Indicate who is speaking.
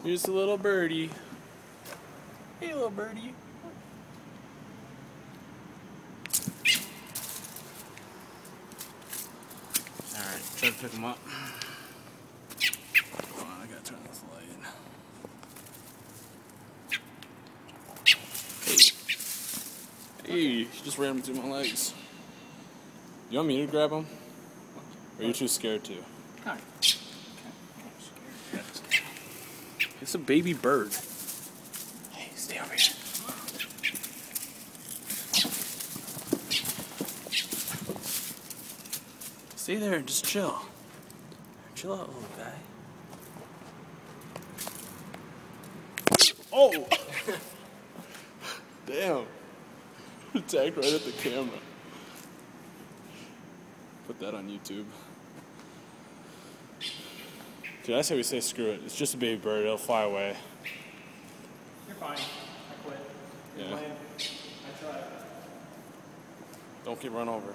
Speaker 1: Here's the little birdie. Hey, little birdie. Alright, try to pick him up. Hold on, I gotta turn this light. Hey, he just ran between my legs. You want me to grab him? Or are you too scared to?
Speaker 2: Alright.
Speaker 1: It's a baby bird. Hey, stay over here. Stay there and just chill. Chill out, little guy. Oh! Damn. Attacked right at the camera. Put that on YouTube. Dude, I say we say screw it. It's just a baby bird. It'll fly away.
Speaker 2: You're fine. I quit.
Speaker 1: Yeah.
Speaker 2: You're playing. I tried.
Speaker 1: Don't get run over.